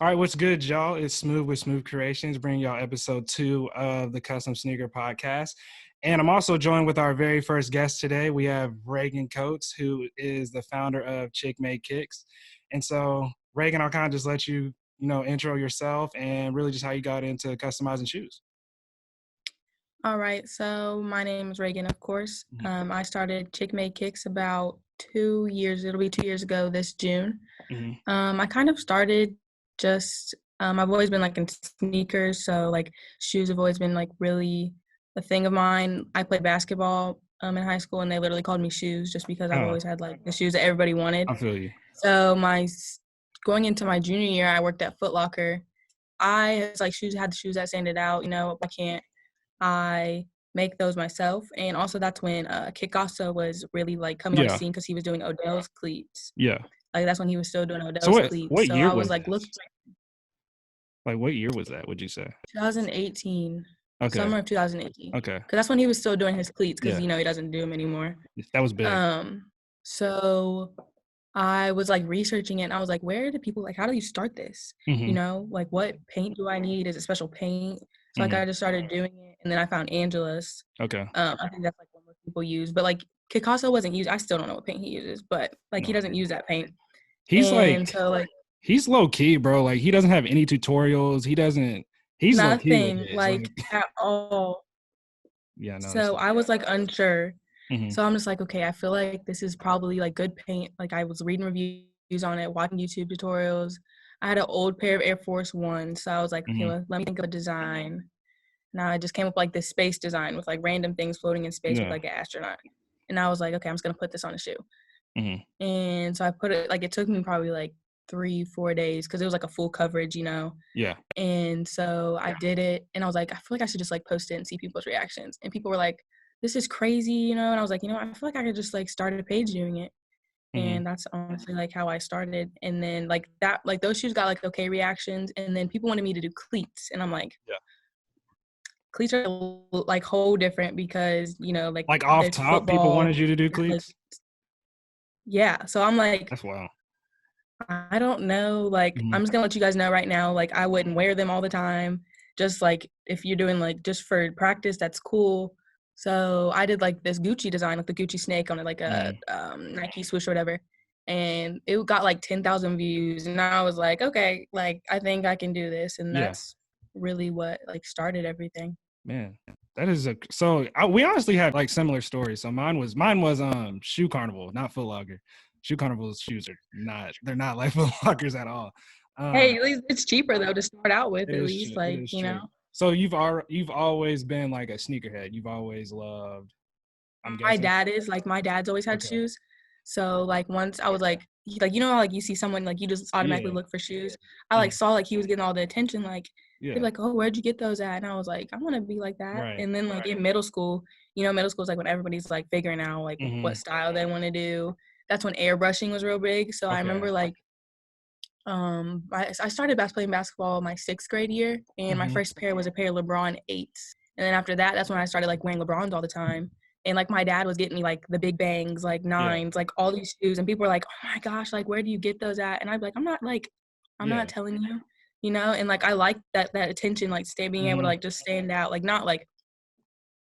All right, what's good, y'all? It's Smooth with Smooth Creations, bringing y'all episode 2 of the Custom Sneaker Podcast. And I'm also joined with our very first guest today. We have Raygn Cokes, who is the founder of Raygn Cokes. And so, Raygn, I'll kind of just let you, intro yourself and really just how you got into customizing shoes. All right, so my name is Raygn, of course. I started Raygn Cokes about 2 years. It'll be 2 years ago this June. I kind of started just I've always been like in sneakers, so like shoes have always been like really a thing of mine. I played basketball in high school, and they literally called me Shoes just because I've always had like the shoes that everybody wanted. I feel you. So going into my junior year, I worked at Foot Locker. I was like had the shoes that standed out. Why can't I make those myself? And also that's when Kik also was really like coming on the scene because he was doing Odell's cleats. Yeah. Like that's when he was still doing Odell's cleats. What year I was like, this? Like what year was that, would you say? 2018. Okay. Summer of 2018. Okay. Because that's when he was still doing his cleats because, he doesn't do them anymore. That was big. So I was like researching it and I was like, where do people, like, how do you start this? Like what paint do I need? Is it special paint? So like I just started doing it and then I found Angela's. Okay. I think that's like what most people use. But like Picasso wasn't used. I still don't know what paint he uses, but like he doesn't use that paint. He's he's low key, bro. Like he doesn't have any tutorials. He's nothing like at all. Yeah, no. So I was like unsure. So I'm just like, okay, I feel like this is probably like good paint. Like I was reading reviews on it, watching YouTube tutorials. I had an old pair of Air Force Ones. So I was like, okay, well, let me think of a design. Now I just came up like this space design with like random things floating in space with like an astronaut. And I was like, okay, I'm just going to put this on a shoe. And so I put it, like it took me probably like 3-4 days because it was like a full coverage, Yeah. And so I did it and I was like, I feel like I should just like post it and see people's reactions. And people were like, this is crazy, and I was like, I feel like I could just like start a page doing it. And that's honestly like how I started. And then like that, like those shoes got like okay reactions. And then people wanted me to do cleats. And I'm like, cleats are like whole different because, like off top, people wanted you to do cleats. Yeah. So I'm like, that's wild. I don't know. Like, I'm just gonna let you guys know right now, like I wouldn't wear them all the time. Just like if you're doing like just for practice, that's cool. So I did like this Gucci design, like the Gucci snake on it, like a Nike swoosh or whatever. And it got like 10,000 views. And I was like, okay, like I think I can do this. And that's really what like started everything. Man, that is we honestly had like similar stories. So mine was Shoe Carnival, not Foot Locker. Shoe Carnival's shoes they're not like Foot Lockers at all. Hey, at least it's cheaper though to start out with, at least, like, So you've always been like a sneakerhead. You've always loved. My dad's always had shoes. So like once I was like like you see someone like you just automatically look for shoes. I like saw like he was getting all the attention, like they're like, oh, where'd you get those at? And I was like, I want to be like that. Right. And then like in middle school, middle school is like when everybody's like figuring out like what style they want to do. That's when airbrushing was real big. So I remember like I started playing basketball my 6th grade year, and my first pair was a pair of LeBron 8s. And then after that, that's when I started like wearing LeBrons all the time. And like my dad was getting me like the Big Bangs, like 9s, like all these shoes. And people were like, oh my gosh, like where do you get those at? And I'd be like, I'm not telling you, And like I like that attention, like being able to like just stand out, like not like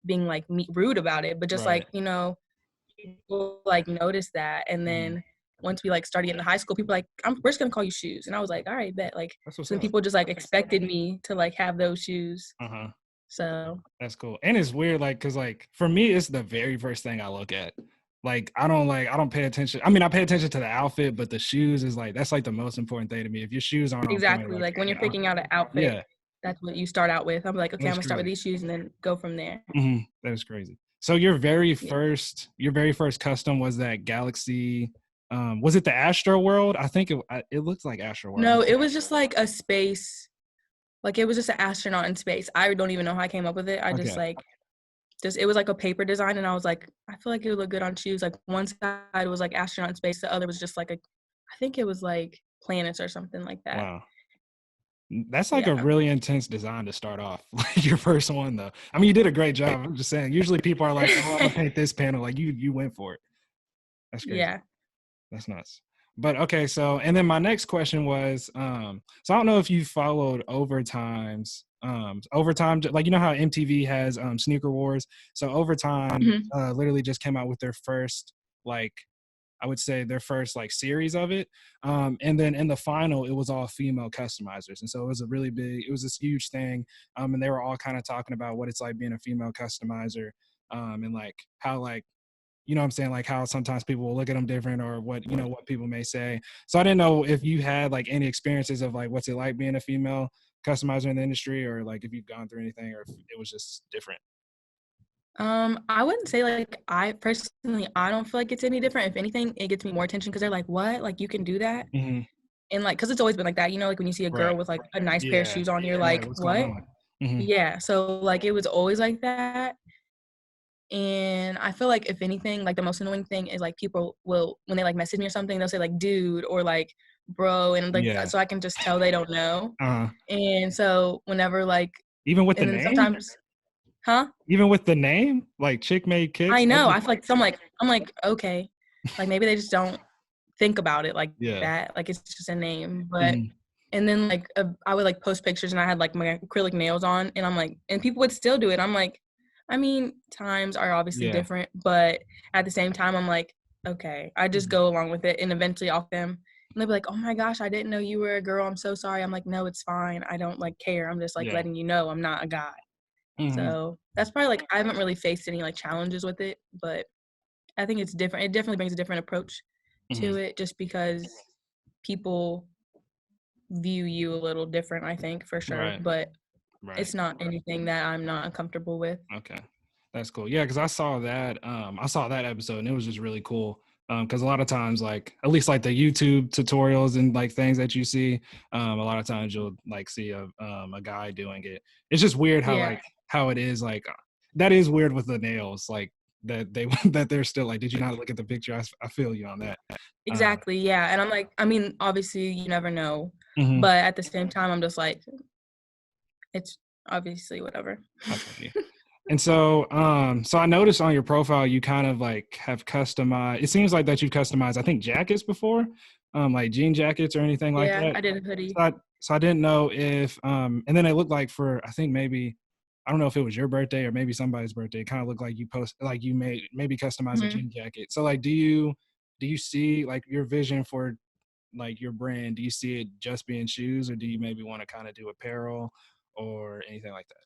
being like rude about it, but just like, people like notice that. And then once we like started getting to high school, people like, we're just gonna call you Shoes. And I was like, all right, bet. Like so then people just like expected me to like have those shoes. So that's cool. And it's weird, like, cause like for me, it's the very first thing I look at. Like I don't pay attention. I mean, I pay attention to the outfit, but the shoes is like that's like the most important thing to me. If your shoes aren't exactly on point, like when you're picking out an outfit, that's what you start out with. I'm like, okay, I'm gonna start with these shoes and then go from there. That is crazy. So your very first custom was that Galaxy. Was it the Astro World? I think it looks like Astro World. No, it was just like a space. Like it was just an astronaut in space. I don't even know how I came up with it. I just it was like a paper design, and I was like, I feel like it would look good on shoes. Like one side was like astronaut in space, the other was just like I think it was like planets or something like that. Wow. That's like a really intense design to start off. Like your first one though. I mean, you did a great job. I'm just saying, usually people are like, oh, I'm gonna paint this panel. Like you went for it. That's crazy. Yeah. That's nuts. But okay, so and then my next question was, so I don't know if you followed Overtime, like you know how MTV has Sneaker Wars. So Overtime Mhm. literally just came out with their first, like, I would say their first like series of it. And then in the final, it was all female customizers. And so it was it was this huge thing. And they were all kind of talking about what it's like being a female customizer, and like how like, you know what I'm saying? Like how sometimes people will look at them different or what, you know, what people may say. So I didn't know if you had like any experiences of like, what's it like being a female customizer in the industry, or like if you've gone through anything or if it was just different. I wouldn't say like I personally, I don't feel like it's any different. If anything, it gets me more attention because they're like, "What? Like you can do that?" Mm-hmm. And like, because it's always been like that, you know, like when you see a Right. girl with like a nice pair of Yeah. shoes on, you're You're like, like, what's going "What?" on? Mm-hmm. Yeah. So like, it was always like that. And I feel like if anything, like the most annoying thing is like people will when they like message me or something, they'll say like dude or like bro, and like Yeah. so I can just tell they don't know. Uh-huh. And so whenever like, Even with the and then name? sometimes, huh? Even with the name? Like Chick Made Kicks? I That'd know. be I feel like so I'm like, okay, like maybe they just don't think about it like yeah. that. Like it's just a name, but Mm-hmm. and then like I would like post pictures and I had like my acrylic nails on, and I'm like, and people would still do it. I'm like, I mean, times are obviously Yeah. different, but at the same time, I'm like, okay, I just Mhm. go along with it, and eventually I'll them, and they'll be like, oh my gosh, I didn't know you were a girl. I'm so sorry. I'm like, no, it's fine. I don't like care. I'm just like Yeah. letting you know I'm not a guy. Mm-hmm. So that's probably like I haven't really faced any like challenges with it, but I think it's different. It definitely brings a different approach Mm-hmm. to it, just because people view you a little different, I think, for sure, Right. but Right. it's not anything that I'm not comfortable with. Okay. That's cool. Yeah, because I saw that episode and it was just really cool. Because a lot of times, like at least like the YouTube tutorials and like things that you see, a lot of times you'll like see a guy doing it. It's just weird how Yeah, like how it is like that is weird with the nails, like that they that they're still like, did you not look at the picture? I feel you on that. exactly, yeah, and I'm like, I mean, obviously, you never know, Mhm. but at the same time, I'm just like, it's obviously whatever. I feel you. And so, so I noticed on your profile you kind of like have customized. It seems like that you've customized, I think, jackets before, like jean jackets or anything like Yeah, that. I did a hoodie. So I didn't know if, and then it looked like for I think maybe I don't know if it was your birthday or maybe somebody's birthday. It kind of looked like you post like you made maybe customize a Mhm. jean jacket. So like, do you see like your vision for like your brand? Do you see it just being shoes, or do you maybe want to kind of do apparel or anything like that?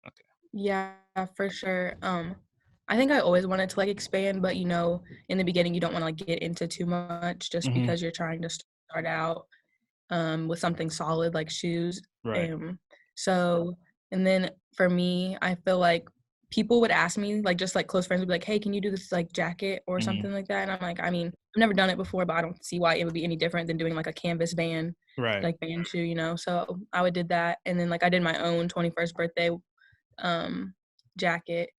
Okay. Yeah, for sure, I think I always wanted to, like, expand, but, you know, in the beginning, you don't wanna, like, get into too much just Hmm. because you're trying to start out. With something solid like shoes. Right. Um, so, and then for me, I feel like people would ask me, like just like close friends would be like, "Hey, can you do this like jacket or Hmm. something like that?" And I'm like, I mean, I've never done it before, but I don't see why it would be any different than doing like a canvas band, Right. like band shoe, you know. So I would did that, and then like I did my own 21st birthday um jacket,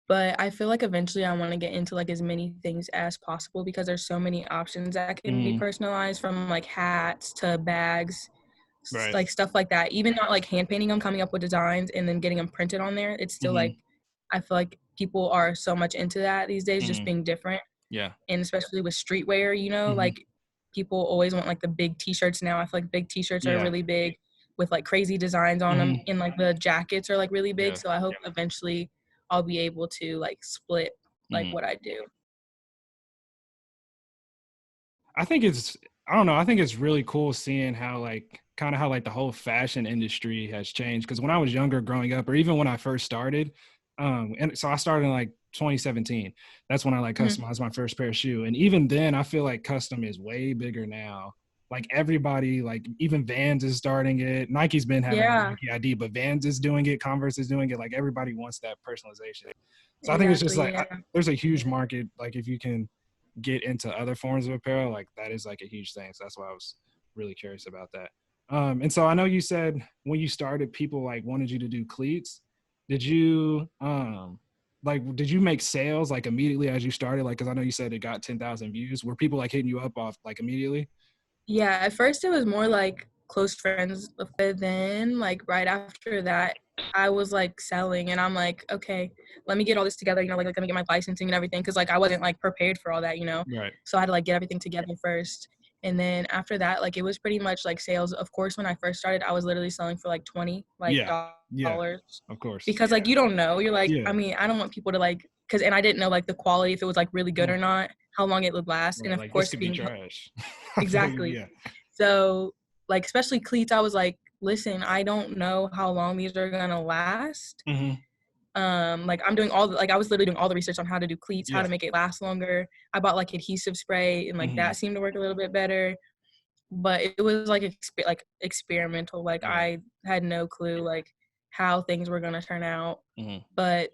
but I feel like eventually I wanna get into, like, as many things as possible because there's so many options that can be Mhm. personalized from, like, hats to bags, Right. like, stuff like that. Even not, like, hand painting them, coming up with designs, and then getting them printed on there, it's still, like Mhm. I feel like people are so much into that these days, just Mhm. being different, Yeah. and especially with streetwear, you know, Mhm. like, people always want, like, the big T-shirts now. I feel like big T-shirts are Yeah. really big with, like, crazy designs on them, Mhm. and, like, the jackets are, like, really big, Yeah. so I hope eventually I'll be able to, like, split, like, Mhm. what I do. I think it's I don't know, I think it's really cool seeing how like kind of how like the whole fashion industry has changed. Because when I was younger growing up, or even when I first started, and so I started in like 2017. That's when I like Mhm. customized my first pair of shoe. And even then, I feel like custom is way bigger now. Like everybody, like even Vans is starting it. Nike's been having like Yeah, Nike ID, but Vans is doing it. Converse is doing it. Like everybody wants that personalization. So I think it's just exactly, like yeah. there's a huge market. Like if you can get into other forms of apparel, like that is like a huge thing. So that's why I was really curious about that. And so I know you said when you started, people like wanted you to do cleats. Did you like did you make sales like immediately as you started? Like, because I know you said it got 10,000 views. Were people like hitting you up off like immediately? Yeah, at first it was more like close friends with. Then like right after that, I was like selling, and I'm like, okay, let me get all this together, like let me get my licensing and everything, because like I wasn't like prepared for all that, Right. So I had to like get everything together first. And then after that, like it was pretty much like sales. Of course, when I first started, I was literally selling for like 20 like dollars. Of course. Because like you don't know. You're like, Yeah. I mean, I don't want people to like, and I didn't know like the quality, if it was like really good or not, how long it would last. Right, And of like, this course could be trash. exactly. Yeah. So like especially cleats, I was like, listen, I don't know how long these are gonna last. Like I'm doing I was literally doing all the research on how to do cleats, how to make it last longer. I bought like adhesive spray, and like that seemed to work a little bit better. But it was like experimental. Like I had no clue like how things were gonna turn out. But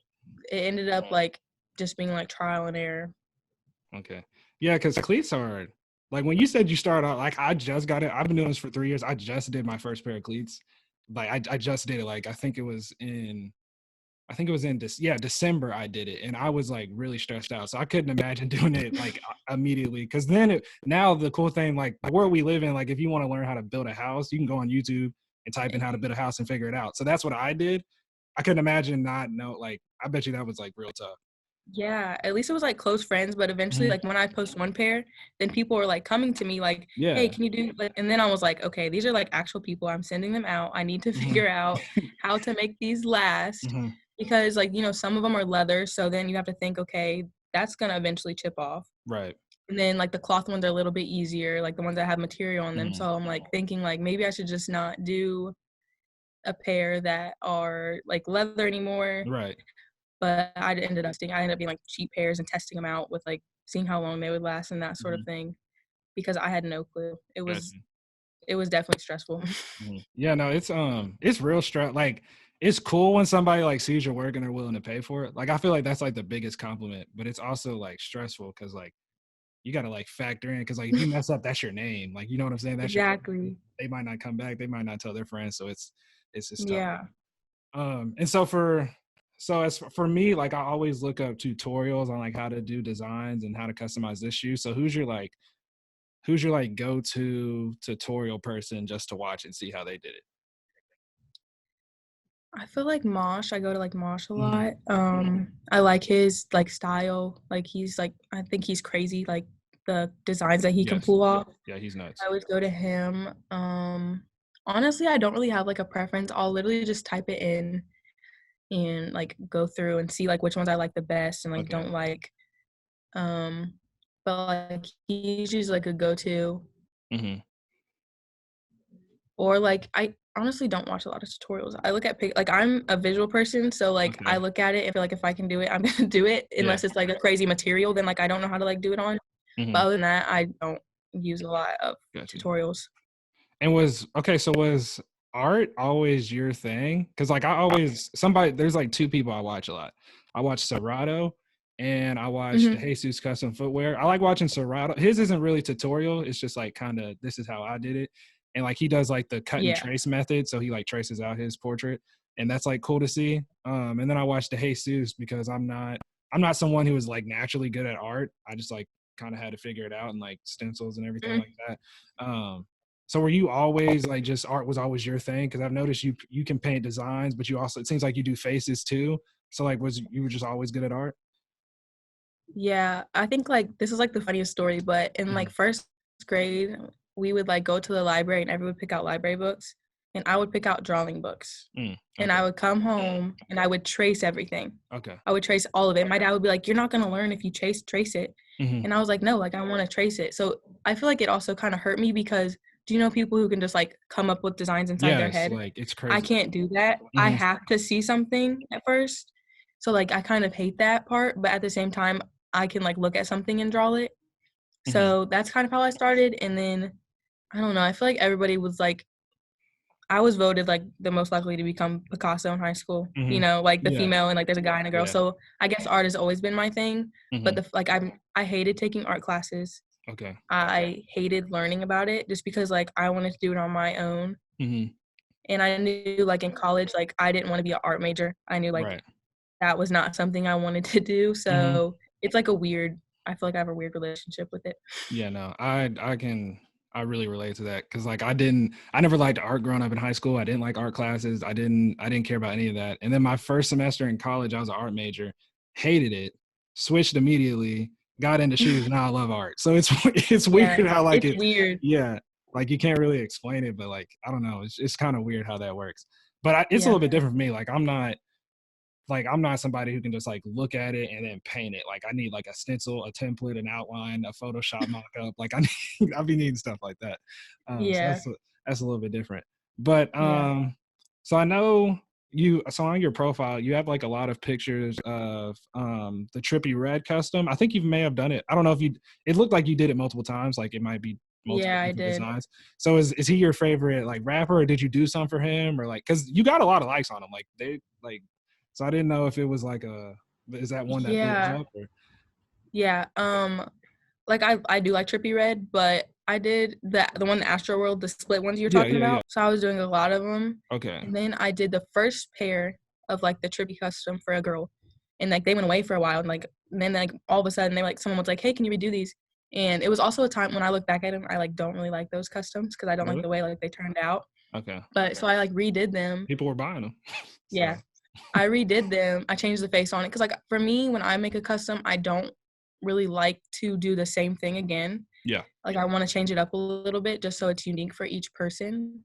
it ended up like just being like trial and error. Okay. Yeah, because cleats are like, when you said you started out, like I just got it. I've been doing this for 3 years. I just did my first pair of cleats. Like I just did it. Like I think it was in December I did it, and I was like really stressed out. So I couldn't imagine doing it like immediately. Because then now the cool thing, like where we live in, like if you want to learn how to build a house, you can go on YouTube and type in how to build a house and figure it out. So that's what I did. I couldn't imagine not know. Like I bet you that was like real tough. Yeah, at least it was like close friends, but eventually like when I post one pair, then people were like coming to me like, hey, can you do like, and then I was like, okay, these are like actual people. I'm sending them out. I need to figure out how to make these last, because like, some of them are leather. So then you have to think, okay, that's going to eventually chip off. Right. And then like the cloth ones are a little bit easier, like the ones that have material on them. So I'm like thinking like maybe I should just not do a pair that are like leather anymore. Right. But I ended up being like cheap pairs and testing them out with like seeing how long they would last and that sort of thing, because I had no clue. It was definitely stressful. Yeah, no, it's real stress. Like it's cool when somebody like sees your work and they're willing to pay for it. Like I feel like that's like the biggest compliment, but it's also like stressful because like you got to like factor in, because like if you mess up, that's your name. Like, you know what I'm saying? That's exactly. they might not come back. They might not tell their friends. So it's just tough. Yeah. And so as for me, like I always look up tutorials on like how to do designs and how to customize this shoe. So who's your go-to tutorial person just to watch and see how they did it? I feel like Mosh. I go to like Mosh a lot. I like his like style. Like he's like, I think he's crazy. Like the designs that he can pull off. Yeah, he's nuts. I always go to him. Honestly, I don't really have like a preference. I'll literally just type it in and like go through and see like which ones I like the best and like don't like. But like he's usually like a go-to. Or like I honestly don't watch a lot of tutorials. I look at like I'm a visual person, so like I look at it and feel like if I can do it, I'm gonna do it. Unless it's like a crazy material, then like I don't know how to like do it on. But other than that, I don't use a lot of tutorials. And was art always your thing? Because like there's like two people I watch a lot. I watch Serato and I watch the Jesus Custom Footwear. I like watching Serato. His isn't really tutorial. It's just like kind of, this is how I did it. And like he does like the cut and trace method. So he like traces out his portrait, and that's like cool to see. And then I watch the Jesus because I'm not someone who is like naturally good at art. I just like kind of had to figure it out, and like stencils and everything like that. So were you always like, just art was always your thing? Because I've noticed you can paint designs, but you also, it seems like you do faces too. So like, you were just always good at art? Yeah, I think like this is like the funniest story, but in like first grade, we would like go to the library and everyone would pick out library books, and I would pick out drawing books. And I would come home and I would trace everything. Okay. I would trace all of it. My dad would be like, "You're not gonna learn if you trace it." And I was like, "No, like I want to trace it." So I feel like it also kind of hurt me, because do you know people who can just like come up with designs inside their head? Like it's crazy. I can't do that. I have to see something at first. So like I kind of hate that part, but at the same time, I can like look at something and draw it. So that's kind of how I started. And then I don't know, I feel like everybody was like, I was voted like the most likely to become Picasso in high school, like the female, and like there's a guy and a girl. So I guess art has always been my thing. But I hated taking art classes. Okay. I hated learning about it just because like I wanted to do it on my own. And I knew like in college, like I didn't want to be an art major. I knew like that was not something I wanted to do. So it's like I feel like I have a weird relationship with it. Yeah, no, I I really relate to that because like I never liked art growing up in high school. I didn't like art classes. I didn't care about any of that. And then my first semester in college, I was an art major, hated it, switched immediately, got into shoes. Now I love art. So it's weird how like it's weird. Yeah, like you can't really explain it, but like I don't know, it's kind of weird how that works. But it's a little bit different for me. Like I'm not somebody who can just like look at it and then paint it. Like I need like a stencil, a template, an outline, a Photoshop mock-up. Like I'll be needing stuff like that. So that's a little bit different. But so I know so on your profile, you have like a lot of pictures of the Trippie Redd custom. I think you may have done it. I don't know if it looked like you did it multiple times. Like it might be multiple different designs. So is he your favorite like rapper, or did you do some for him, or like, cause you got a lot of likes on him. Like they like, so I didn't know if it was like is that one that blew up? Or? Yeah. Like I do like Trippie Redd, but I did the one, the Astro World, the split ones you're talking about. So I was doing a lot of them. Okay. And then I did the first pair of like the Trippie custom for a girl, and like they went away for a while, and then like all of a sudden someone was like, hey, can you redo these? And it was also a time when I look back at them, I like don't really like those customs because I don't like the way like they turned out. Okay. But so I like redid them. People were buying them. Yeah. I redid them. I changed the face on it because like for me, when I make a custom, I don't really like to do the same thing again. Yeah. Like I want to change it up a little bit just so it's unique for each person.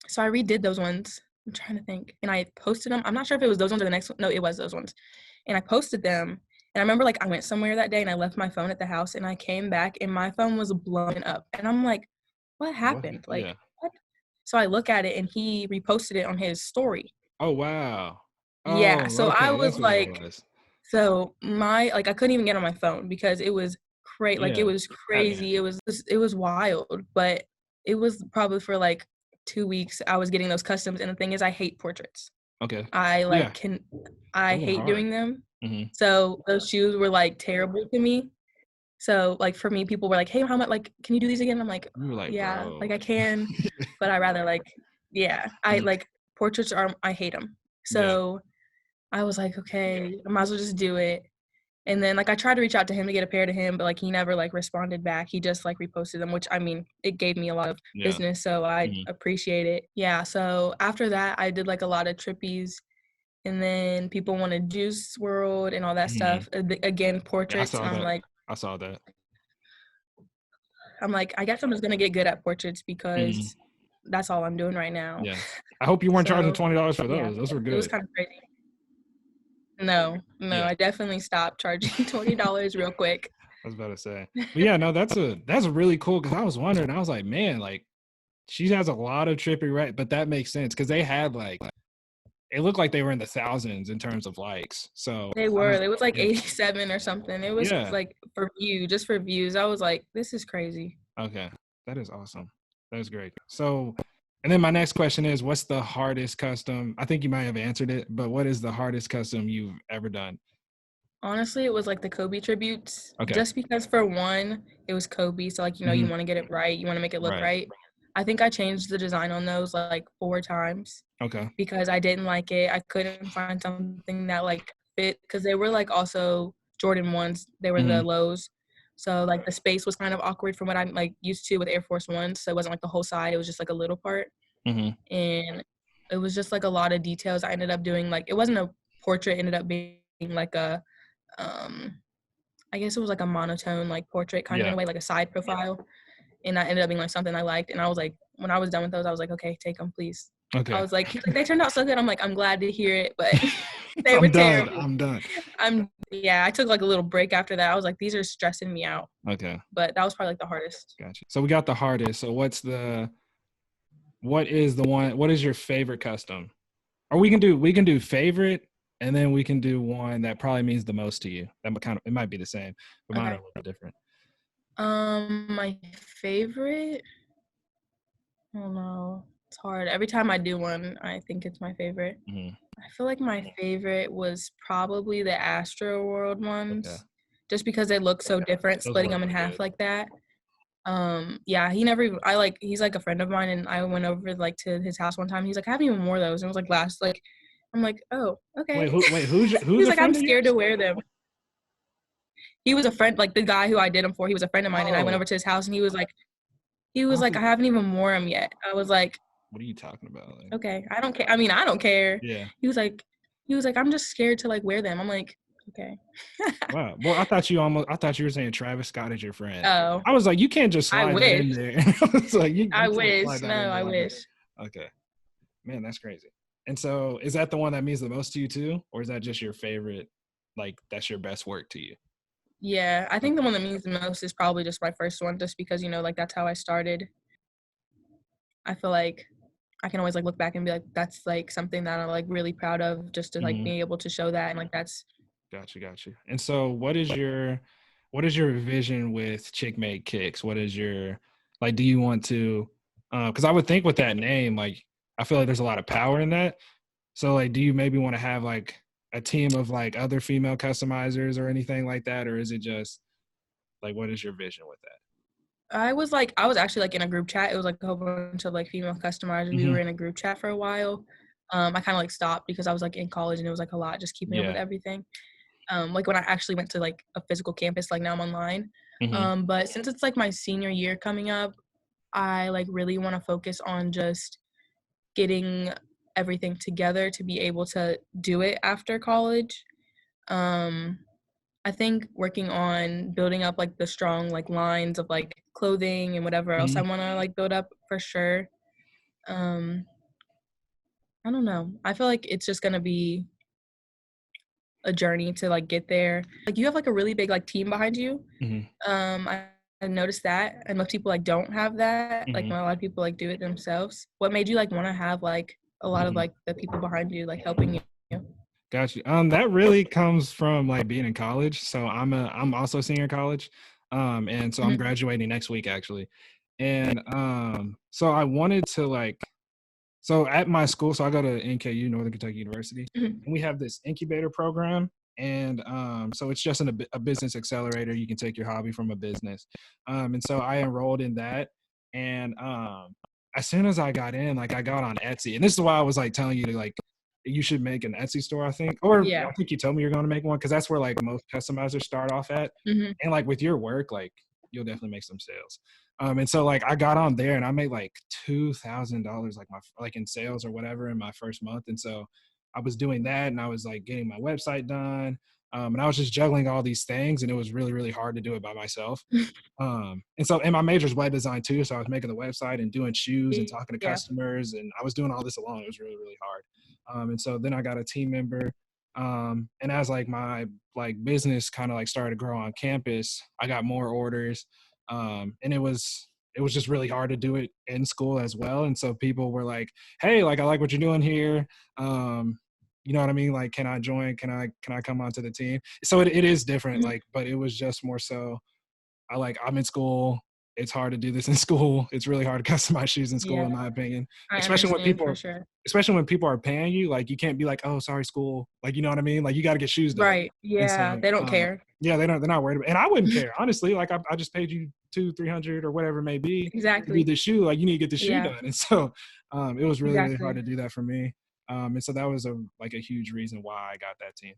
So I redid those ones. I'm trying to think. And I posted them. I'm not sure if it was those ones or the next one. No, it was those ones. And I posted them. And I remember like I went somewhere that day and I left my phone at the house and I came back and my phone was blown up. And I'm like, what happened? What? So I look at it and he reposted it on his story. Oh, wow. Yeah. So I was like, so my, like I couldn't even get on my phone because it was crazy. Like it was crazy. It was wild, but it was probably for like 2 weeks I was getting those customs. And the thing is, I hate portraits. Okay. I hate doing them. Mm-hmm. So those shoes were like terrible to me. So like for me, people were like, hey, how much, like, can you do these again? I'm like, yeah, bro. Like I can, but I rather like, I like portraits I hate them. So I was like, okay, I might as well just do it. And then like I tried to reach out to him to get a pair to him, but like he never like responded back. He just like reposted them, which I mean, it gave me a lot of business, so I appreciate it. Yeah. So after that, I did like a lot of Trippies, and then people wanted Juice World and all that stuff. Again, portraits. And I saw that. I'm like, I guess I'm just gonna get good at portraits because that's all I'm doing right now. Yeah. I hope you weren't charging $20 for those. Yeah, those were good. It was kind of crazy. No, I definitely stopped charging $20 real quick. I was about to say. But yeah, no, that's really cool because I was wondering, I was like, man, like she has a lot of Trippie Redd, but that makes sense because they had like, it looked like they were in the thousands in terms of likes. So they were. It was like 87 or something. It was like for views. I was like, this is crazy. Okay, that is awesome. That is great. So, and then my next question is, what's the hardest custom? I think you might have answered it, but what is the hardest custom you've ever done? Honestly, it was like the Kobe tributes. Okay. Just because for one, it was Kobe. So like, you know, you want to get it right. You want to make it look right. I think I changed the design on those like 4 times. Okay. Because I didn't like it. I couldn't find something that like fit because they were like also Jordan 1s. They were the lows. So like the space was kind of awkward from what I'm like used to with Air Force 1s. So it wasn't like the whole side. It was just like a little part. And it was just like a lot of details. I ended up doing like, it wasn't a portrait. It ended up being like a, I guess it was like a monotone like portrait kind of in a way, like a side profile. And that ended up being like something I liked. And I was like, when I was done with those, I was like, okay, take them, please. Okay. I was like, they turned out so good. I'm like, I'm glad to hear it, but they were terrible. I'm done. I took like a little break after that. I was like, these are stressing me out. Okay. But that was probably like the hardest. Gotcha. So we got the hardest. So what is your favorite custom? Or we can do favorite, and then we can do one that probably means the most to you. It might be the same, but mine are a little different. My favorite? Oh no, it's hard. Every time I do one, I think it's my favorite. I feel like my favorite was probably the Astro World ones, just because they look so different, splitting them in half like that. He's like a friend of mine, and I went over like to his house one time. He's like, I haven't even wore those. And it was like last, like, I'm like, oh, okay. Who's He's like, I'm scared to wear them. He was a friend, like the guy who I did them for. He was a friend of mine, and I went over to his house, and he was like, He was like, I haven't even worn them yet. I was like, what are you talking about? Like, okay, I don't care. I mean, I don't care. Yeah. He was like, I'm just scared to like wear them. I'm like, okay. Wow. Well, I thought you were saying Travis Scott is your friend. Oh. I was like, you can't just I slide that in wish. there. I was like, you I can't wish. slide that No, in there I like that. wish. Okay. Man, that's crazy. And so is that the one that means the most to you too? Or is that just your favorite, like that's your best work to you? Yeah, I think the one that means the most is probably just my first one, just because, you know, like that's how I started. I feel like I can always like look back and be like, that's like something that I'm like really proud of, just to like being able to show that, and like that's. Gotcha. And so what is your vision with Chick Made Kicks? What is your, like, do you want to, because I would think with that name, like I feel like there's a lot of power in that. So like, do you maybe want to have like a team of like other female customizers or anything like that? Or is it just like, what is your vision with that? I was actually like in a group chat. It was like a whole bunch of like female customizers. We were in a group chat for a while. I kind of like stopped because I was like in college and it was like a lot just keeping up with everything. Like when I actually went to like a physical campus, like now I'm online. But since it's like my senior year coming up, I like really want to focus on just getting everything together to be able to do it after college. I think working on building up like the strong like lines of like clothing and whatever else I want to like build up for sure. I don't know. I feel like it's just gonna be a journey to like get there. Like you have like a really big like team behind you. I noticed that, and most people like don't have that. Like a lot of people like do it themselves. What made you like want to have like a lot of like the people behind you like helping you? Gotcha. That really comes from like being in college. So I'm also a senior in college. And so I'm graduating next week actually. And so I wanted to like, so at my school, so I go to NKU, Northern Kentucky University, and we have this incubator program. And so it's just a business accelerator. You can take your hobby from a business. And so I enrolled in that. And as soon as I got in, like I got on Etsy. And this is why I was like telling you to like, you should make an Etsy store, I think. Or I think you told me you're going to make one because that's where like most customizers start off at. And like with your work, like you'll definitely make some sales. And so like I got on there and I made like $2,000 like in sales or whatever in my first month. And so I was doing that and I was like getting my website done. And I was just juggling all these things and it was really, really hard to do it by myself. And my major is web design too. So I was making the website and doing shoes and talking to customers and I was doing all this alone. It was really, really hard. And so then I got a team member. And as like my like business kind of like started to grow on campus, I got more orders. And it was just really hard to do it in school as well. And so people were like, hey, like I like what you're doing here. You know what I mean? Like, can I join? Can I come onto the team? So it is different, like, but it was just more so I'm in school. It's hard to do this in school. It's really hard to customize shoes in school, in my opinion. I especially when understand people, for sure. especially when people are paying you. Like you can't be like, oh, sorry, school. Like you know what I mean? Like you got to get shoes done. Right. And so, Yeah. They don't care. Yeah, they're not worried about. And I wouldn't care honestly. Like I just paid you $200-300 or whatever it may be to do the shoe. Like you need to get the shoe done. And so it was really really hard to do that for me. And so that was a huge reason why I got that team.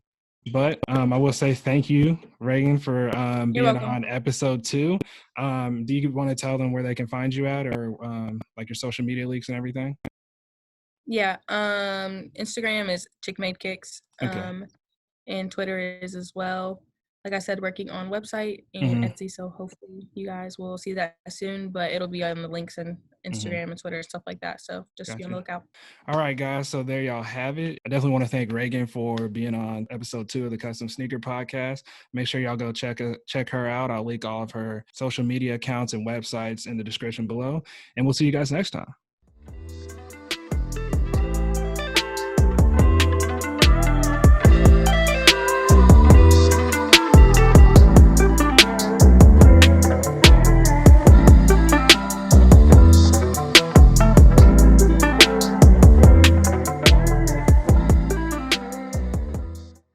But I will say thank you, Raygn, for being on episode 2. Do you want to tell them where they can find you at, or like your social media links and everything? Yeah. Instagram is Chick Made Kicks. And Twitter is as well. Like I said, working on website and Etsy, so hopefully you guys will see that soon. But it'll be on the links and Instagram and Twitter and stuff like that. So just be on the lookout. All right, guys. So there y'all have it. I definitely want to thank Raygn for being on episode 2 of the Custom Sneaker Podcast. Make sure y'all go check her out. I'll link all of her social media accounts and websites in the description below. And we'll see you guys next time.